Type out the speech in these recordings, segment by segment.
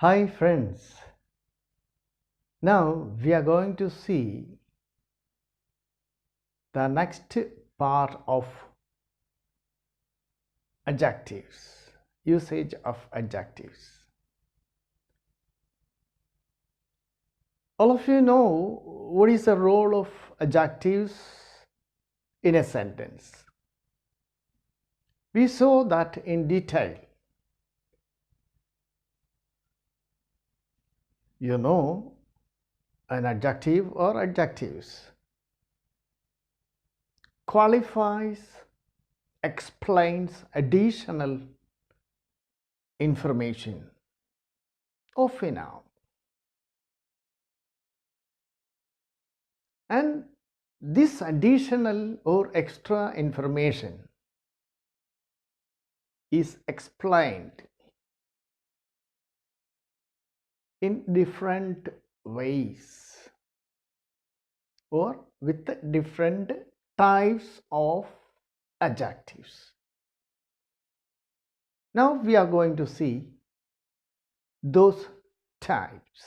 Hi friends, now we are going to see the next part of adjectives, usage of adjectives. All of you know what is the role of adjectives in a sentence. We saw that in detail. You know, an adjective or adjectives qualifies, explains additional information of a noun. And this additional or extra information is explained in different ways or with different types of adjectives. Now we are going to see those types.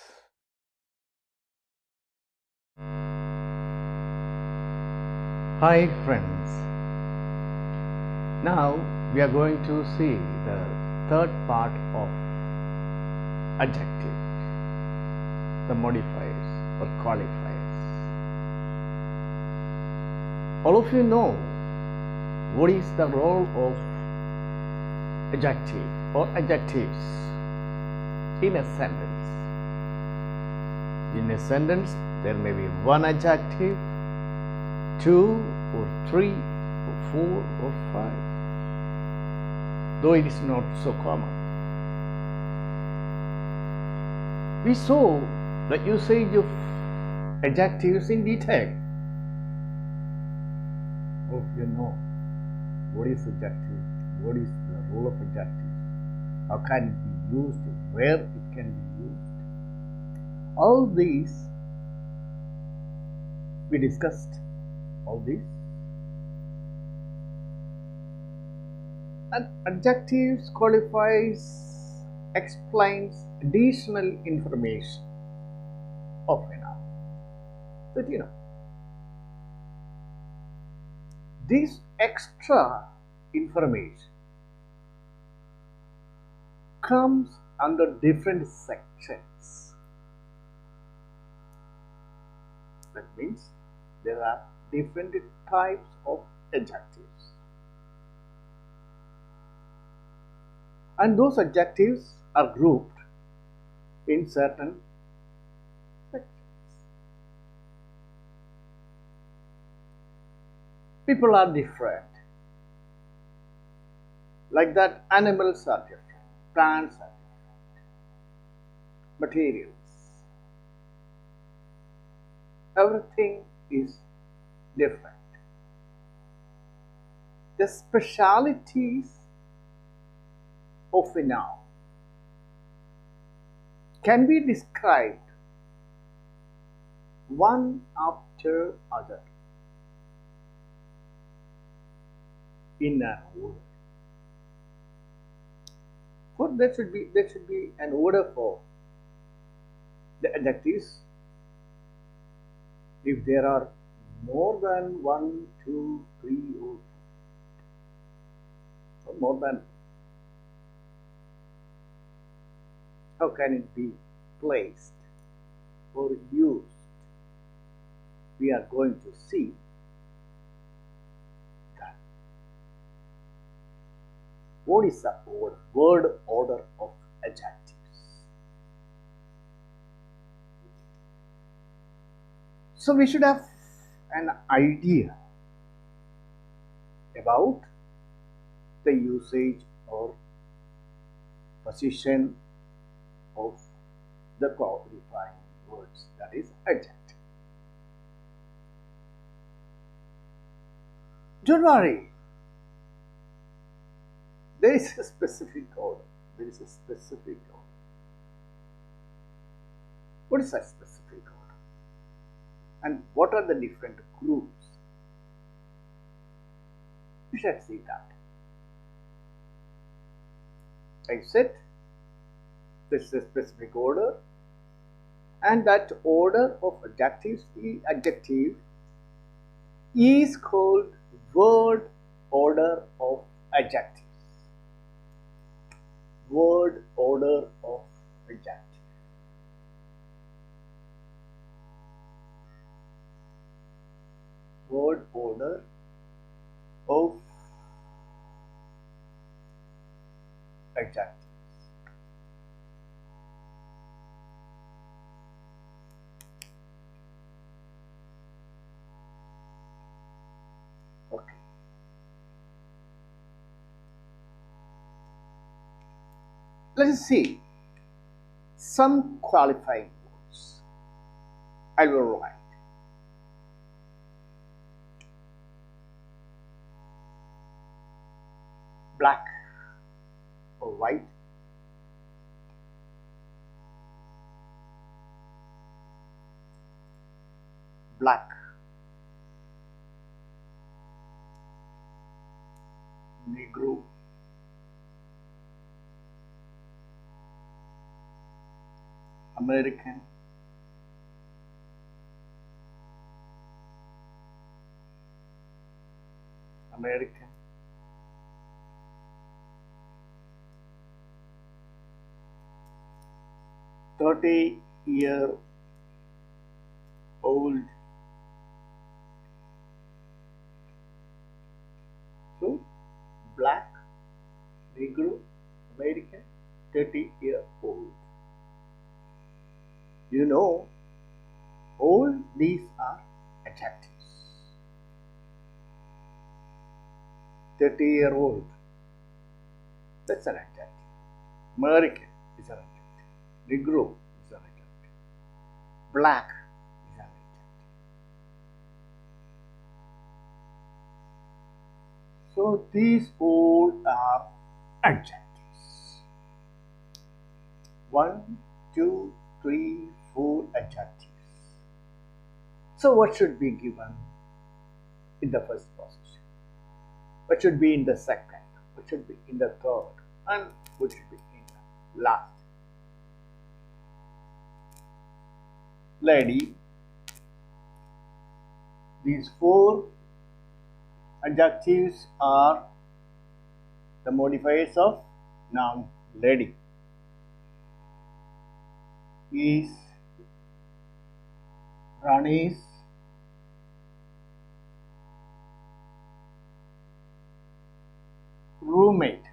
Hi friends, now we are going to see the third part of adjective, the modifiers or qualifiers. All of you know what is the role of adjective or adjectives in a sentence. In a sentence, there may be one adjective, two or three or four or five, though it is not so common. We saw the usage of adjectives in detail. Hope you know what is adjective, what is the role of adjective, how can it be used, where it can be used. All these we discussed. All these. And adjectives qualifies, explains additional information of a noun. But you know, this extra information comes under different sections. That means there are different types of adjectives, and those adjectives are grouped in certain sections. People are different, like that animals are different, plants are different, materials, everything is different. The specialities of a noun can be described one after other in an order. For there should be an order for the adjectives. If there are more than 1, 2, 3 or more than, how can it be placed or used? We are going to see that. What is the word order of adjectives? So we should have an idea about the usage or position of the qualifying words, that is adjective. Don't worry, there is a specific order. There is a specific order. What is a specific order? And what are the different groups? We shall see that. I said This is a specific order, and that order of adjective is called word order of adjectives. Word order of adjectives. Word order of adjectives. Okay. Let us see some qualifying words. I will write black or white, black, Negro, American, American, 30-year-old. So, black, Negro, American, 30-year-old. You know, all these are adjectives. 30-year-old, that's an adjective. American is an adjective. Negro is an adjective. Black is an adjective. So these all are adjectives. 1, 2, 3, 4 adjectives. So what should be given in the first position? What should be in the second? What should be in the third? And what should be in the last? Lady. These 4 adjectives are the modifiers of noun lady. Is Rani's roommate.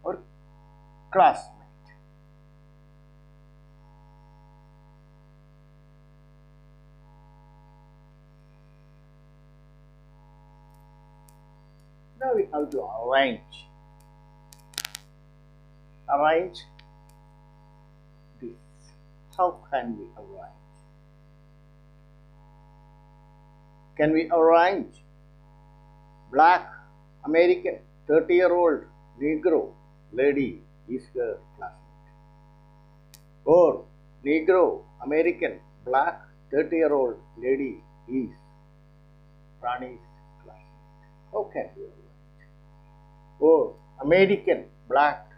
Or classmate. Now we have to arrange this. How can we arrange? Can we arrange black, American, 30-year-old, Negro, lady is her classmate? Or Negro, American, black, 30-year-old, lady is Rani's classmate? How can we arrange? Or American, black,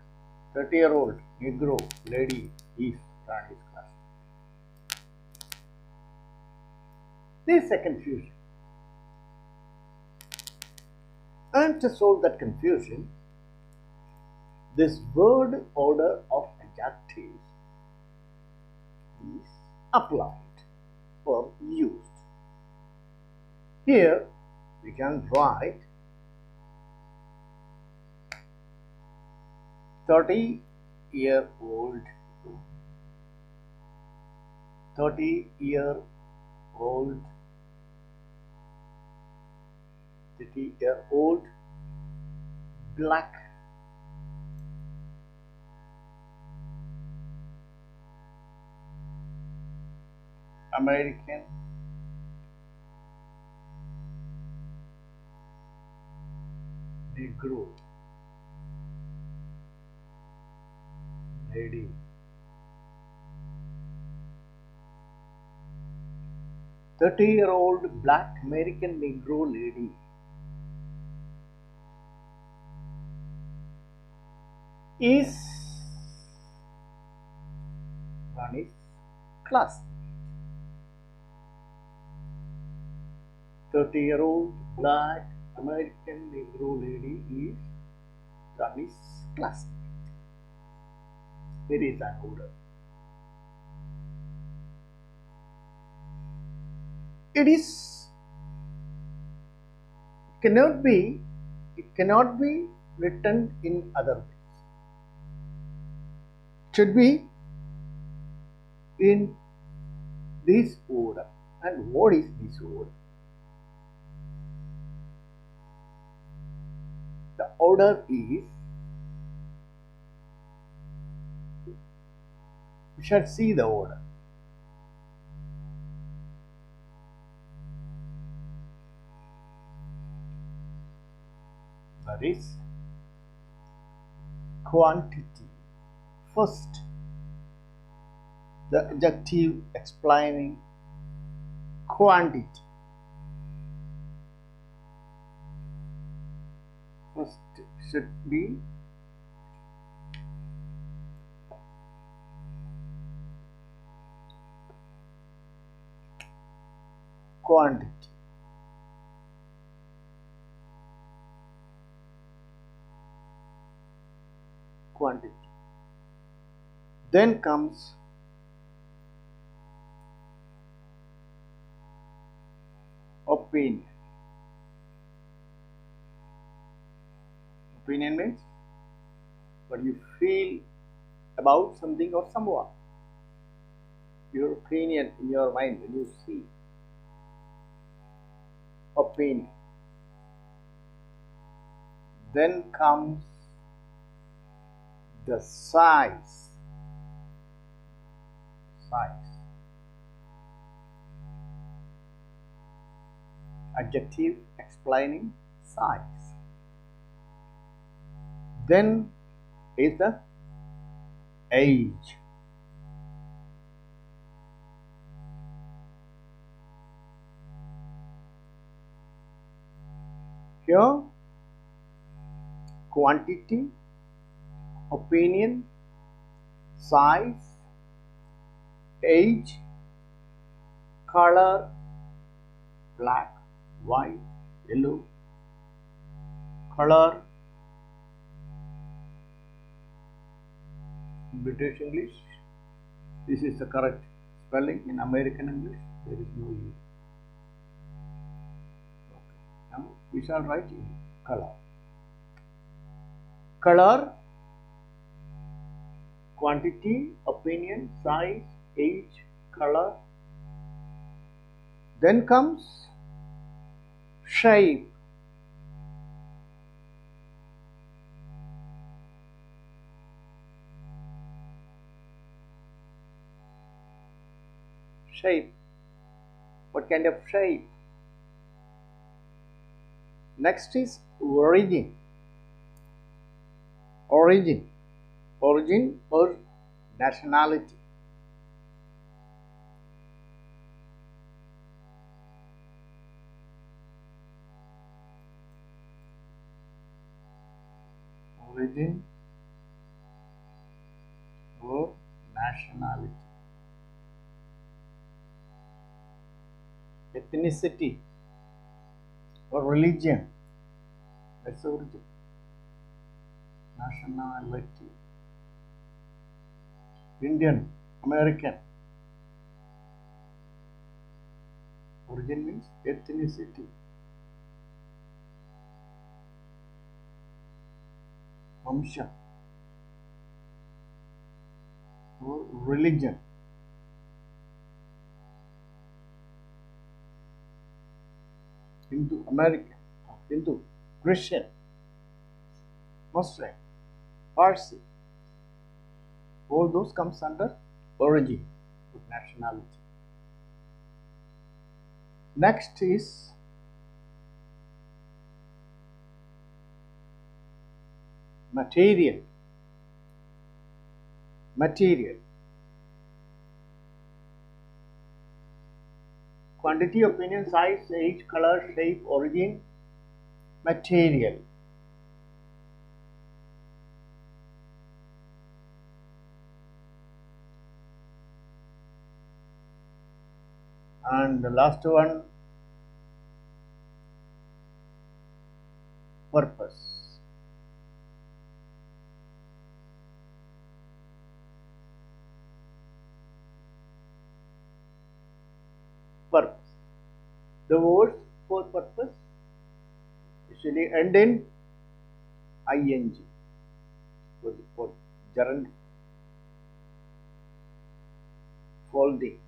30-year-old, Negro, lady is Rani's classmate? There is a confusion. And to solve that confusion, this word order of adjectives is applied or used. Here we can write 30-year-old, 30-year-old, 30-year-old, black, American, Negro, lady. "30-year-old black American Negro lady is, one is class. 30-year-old black American Negro lady is Rani's classmate. There is an order. It cannot be written in other ways. It should be in this order. And what is this order? The order is, we shall see the order. That is quantity. First, the adjective explaining quantity. First should be quantity. Quantity. Then comes opinion. Opinion means what you feel about something or someone. Your opinion in your mind when you see. Opinion. Then comes the size. Adjective explaining size. Then is the age. Here, quantity, opinion, size, age, color, black, white, yellow, color, British English. This is the correct spelling. In American English, there is no U. Okay. Now we shall write in color. Color, quantity, opinion, size, age, color. Then comes shape. Shape. What kind of shape? Next is origin. Origin or nationality. Origin or nationality. Ethnicity or religion. That's the origin. Nationality. Indian, American. Origin means ethnicity. Vamsha or religion. Hindu, American, Hindu, Christian, Muslim, Parsi. All those comes under origin of nationality. Next is material. Material. Quantity, opinion, size, age, color, shape, origin, material. And the last one, purpose. Purpose. The words for purpose usually end in ing. For gerund, folding.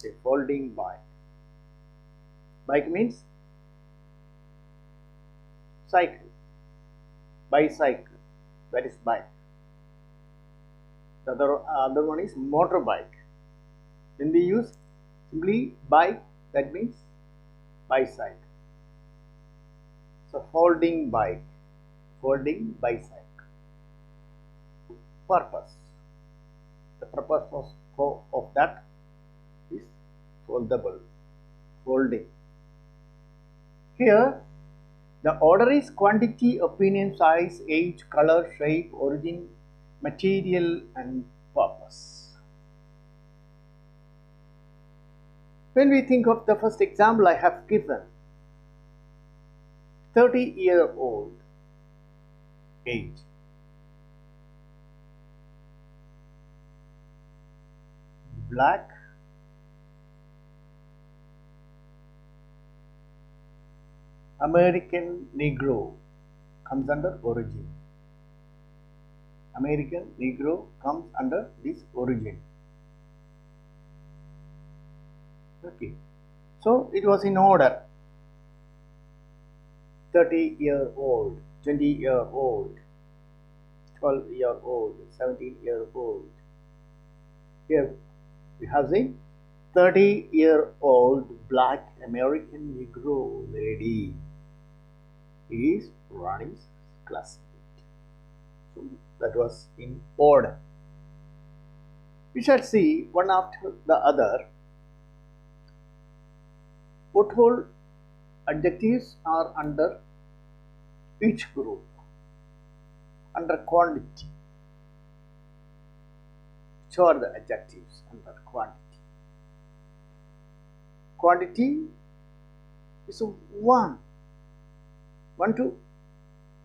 A folding bike. Bike means cycle. Bicycle. That is bike. The other one is motorbike. When we use simply bike, that means bicycle. So folding bike, folding bicycle. Purpose. The purpose of that is foldable, folding. Here, the order is quantity, opinion, size, age, color, shape, origin, material, and purpose. When we think of the first example I have given, 30-year-old age. Black, American Negro comes under origin. American Negro comes under this origin. Okay, so it was in order. 30-year-old, 20-year-old, 12-year-old, 17-year-old. Here we have the 30-year-old black American Negro lady is running classmate. So that was in order. We shall see one after the other what all adjectives are under each group, under quantity. Which are the adjectives under quantity? Quantity is one to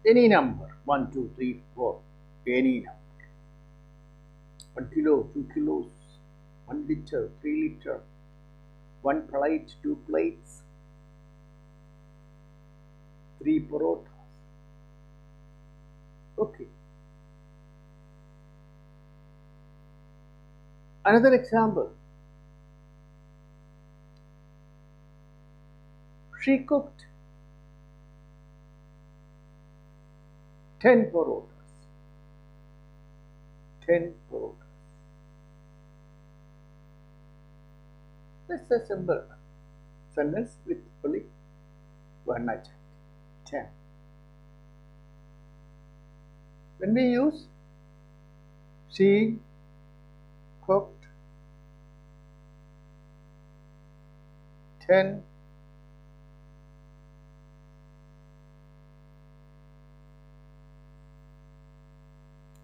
any number, 1, 2, 3, 4, any number. 1 kilo, 2 kilos, 1 liter, 3 liter, 1 plate, 2 plates, 3 parotas. Okay. Another example. She cooked 10 parotas. 10 parotas. That's a simple sentence with only one adjective. 10. When we use she cooked 10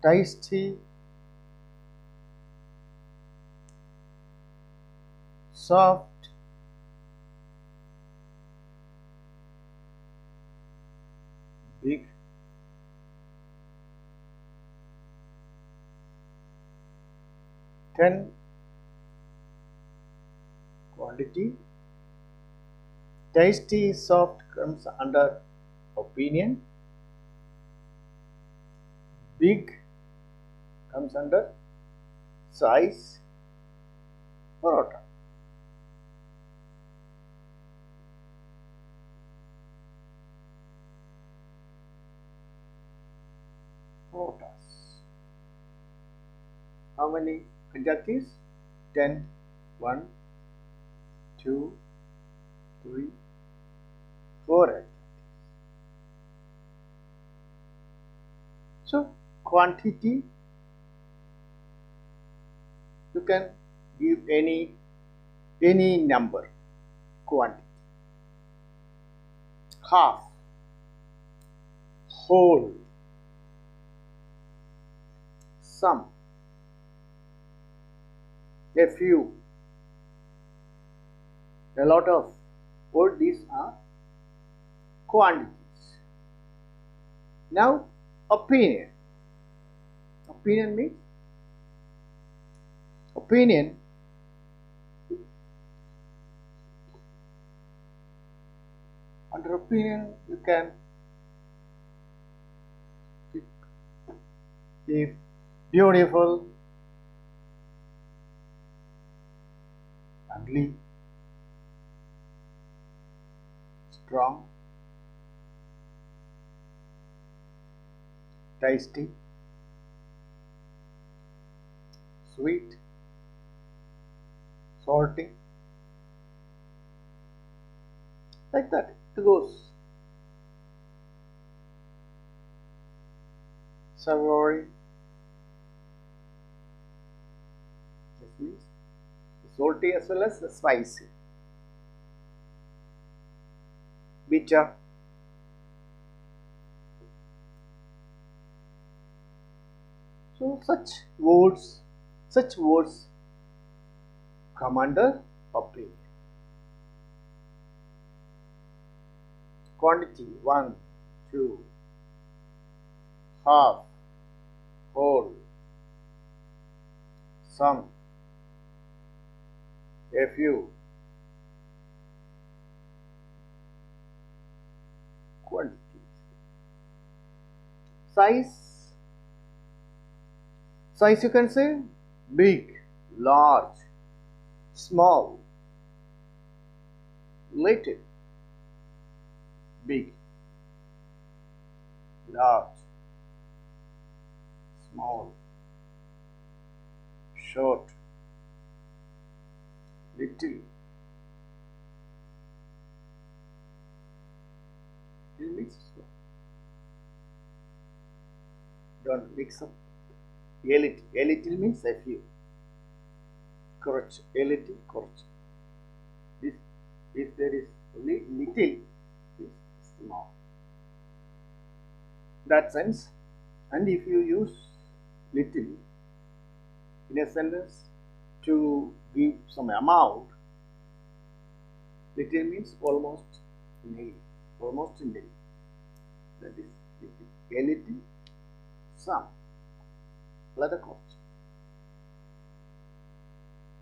tasty, soft, big, ten quantity. Tasty, soft comes under opinion. Big comes under size. Parota. Parotas. How many adjectives? 10. 1, 2, 3, 4 adjectives. So quantity, you can give any number. Quantity. Half, whole, some, a few, a lot of. All these are quantities. Now, opinion. Opinion means opinion. Under opinion, you can be beautiful, ugly, strong, tasty, sweet, salty, like that it goes. Savory, this means salty as well as spicy. Bitter, so such words come under opinion. Quantity: 1, 2, half, whole, some, a few. Quantities. Size you can say big, large, small, little, big, large, small, short, little. Mix. Don't mix up. A little means a few. Correct. A little, correct. If there is only little, it's small. That sense. And if you use little in a sentence to give some amount, little means almost nil. Almost nil. That is little. A little, some. Let the cost.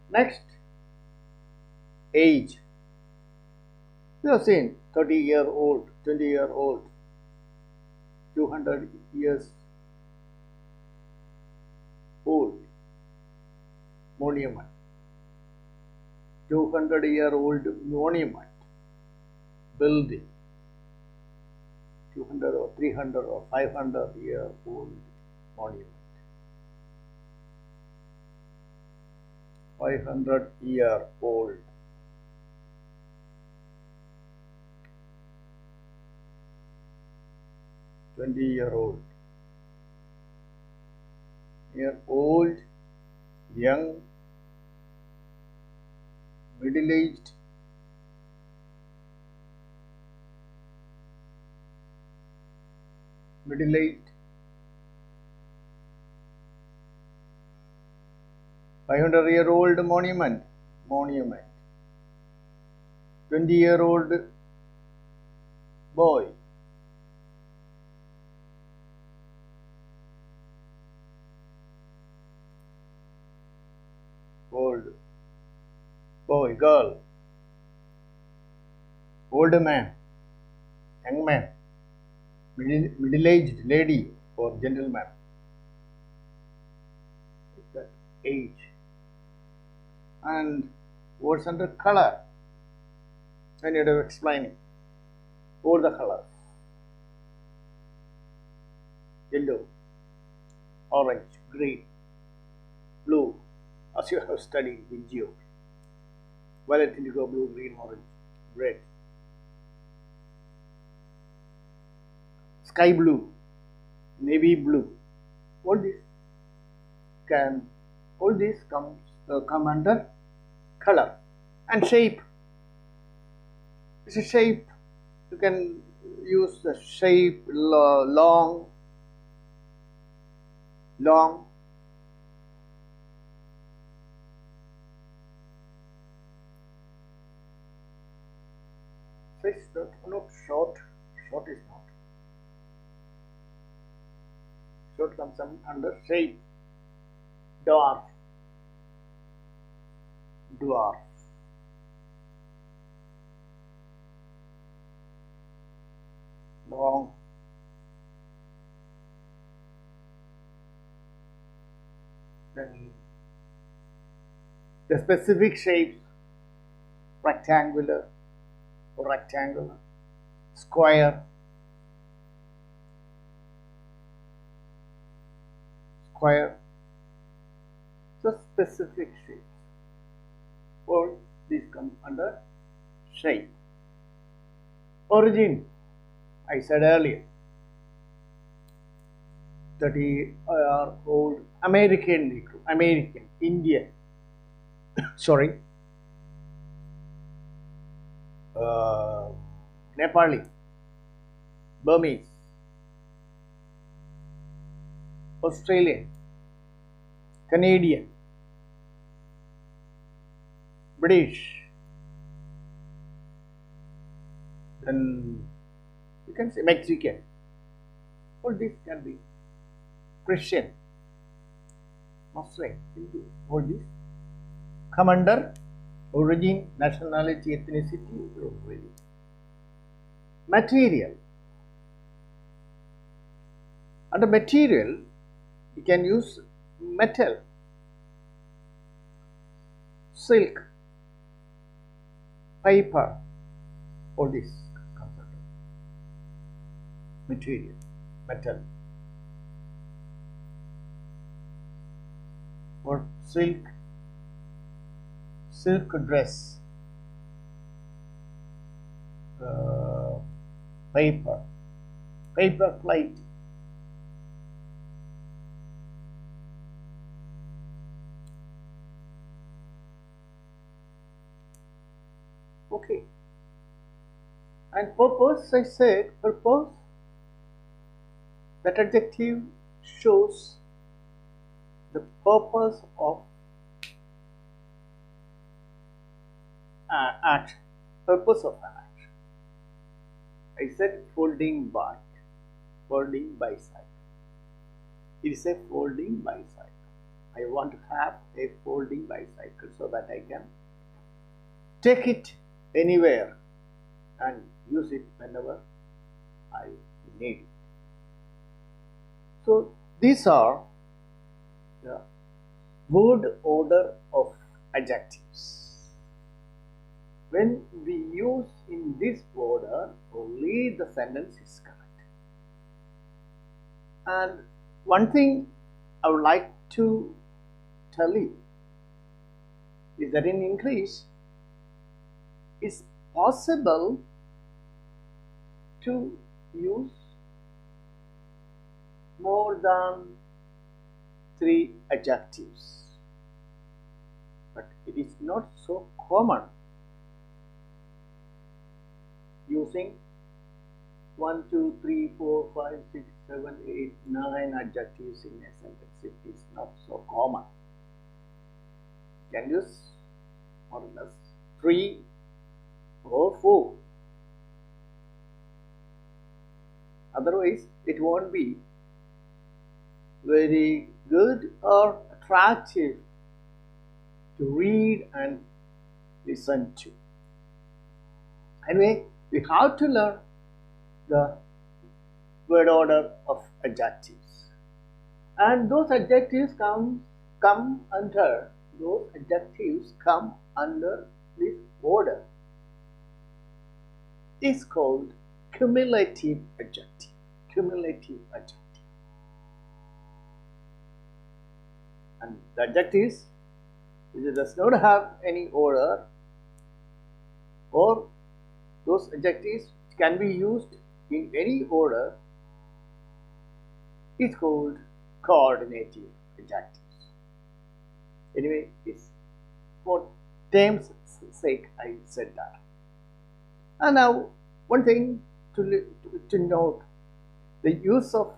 Next, age. You have seen 30-year-old, 20-year-old, 200 years old monument, 200-year-old monument, building, 200 or 300 or 500-year-old monument. 500-year-old. Year-old. Old, young, middle-aged, middle-aged, 500-year-old monument, 20-year-old boy, old boy, girl, old man, young man, middle-aged lady or gentleman. That age. And what's under color? I need to explain all the colors. Yellow, orange, green, blue, as you have studied in geo. Violet, indigo, blue, green, orange, red. Sky blue, navy blue. All these come under color. And shape. It's a shape. You can use the shape long, Fish, not short. Short is not. Short comes under shape. Dwarf. Dwarf. Long. Then the specific shapes: rectangular, square, so specific shapes. All these come under shape. Origin, I said earlier, 30-year-old American, Indian, sorry, Nepali, Burmese, Australian, Canadian, British, then you can say Mexican. All these can be Christian, Muslim, Hindu. All these come under origin, nationality, ethnicity, or religion. Material. Under material, you can use metal, silk, paper. All this comes under material, metal, or silk dress, paper plate, okay. And purpose, I said purpose, that adjective shows the purpose of action, purpose of an action. I said folding bicycle. It is a folding bicycle. I want to have a folding bicycle so that I can take it anywhere and use it whenever I need it. So these are the word order of adjectives. When we use in this order, only the sentence is correct. And one thing I would like to tell you is that in English, it's possible to use more than 3 adjectives, but it is not so common using 1, 2, 3, 4, 5, 6, 7, 8, 9 adjectives in a sentence. It is not so common. You can use more or less 3 or 4. Otherwise, it won't be very good or attractive to read and listen to. Anyway, we have to learn the word order of adjectives, and those adjectives come under this order. It's called cumulative adjective. And the adjectives, if it does not have any order, or those adjectives can be used in any order, is called coordinative adjectives. Anyway, it's for terms' sake I said that. And now, one thing to note, the use of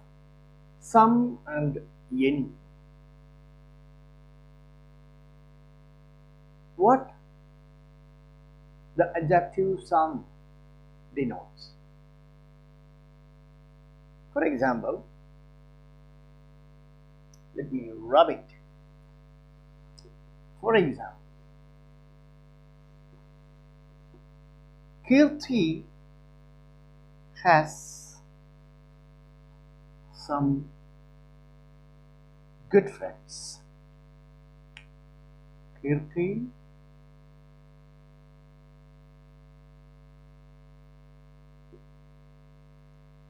some and any. What the adjective some denotes. For example, let me rub it. For example, Kirti has some good friends.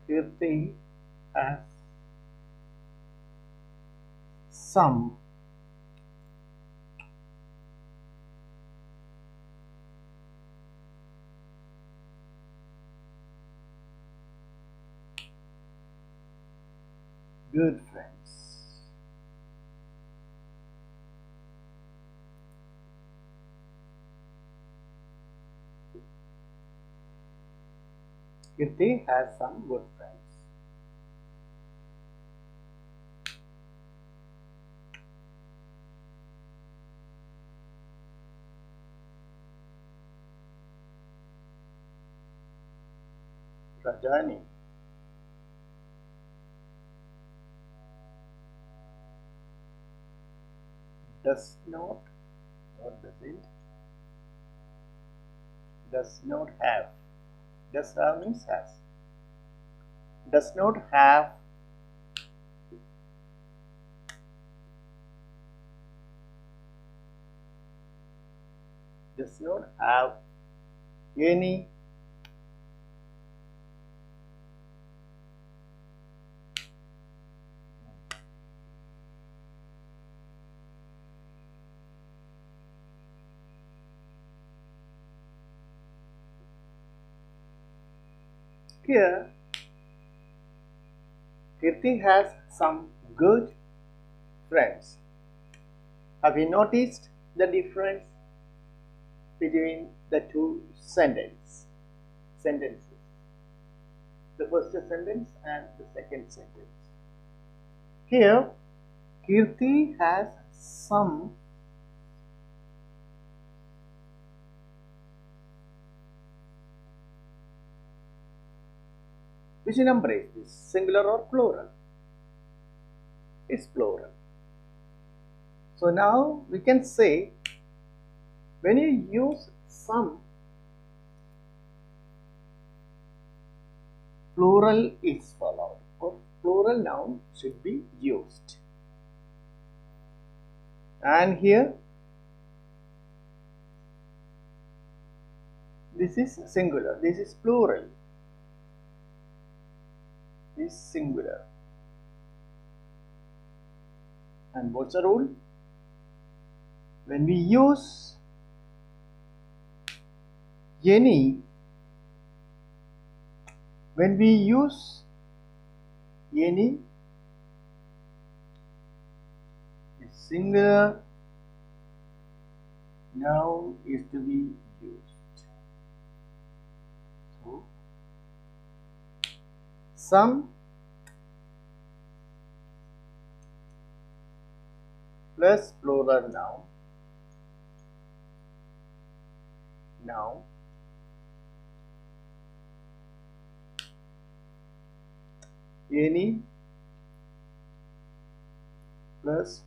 Kirti has some good friends. Kirti has some good friends. Rajani does not, or doesn't, does not have. Does have means has. Does not have any here. Kirti has some good friends. Have you noticed the difference between the two sentences? The first sentence and the second sentence. Here, Kirti has some which number is this? Singular or plural? It's plural. So now we can say when you use some, plural is followed, or plural noun should be used. And here this is singular, this is plural, this is singular. And what's the rule? When we use any, a singular noun is to be used. So, some plus plural noun, any plus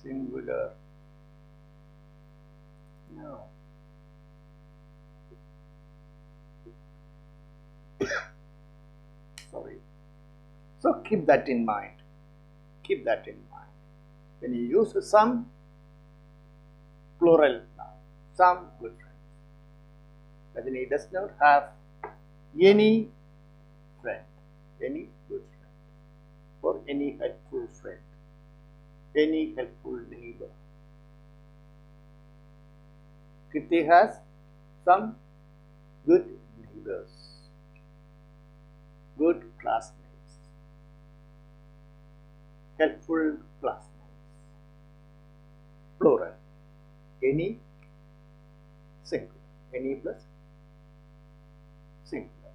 singular noun. Sorry. So keep that in mind. Keep that in mind. When you use some, plural noun, some good friends. But then he does not have any friend, any good friend, or any helpful friend, any helpful neighbor. Kirti has some good neighbors, good classmates, helpful classmates. Plural. Any, singular. Any plus singular.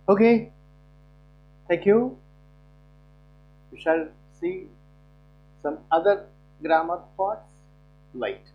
Okay. Thank you. We shall see some other grammar parts later.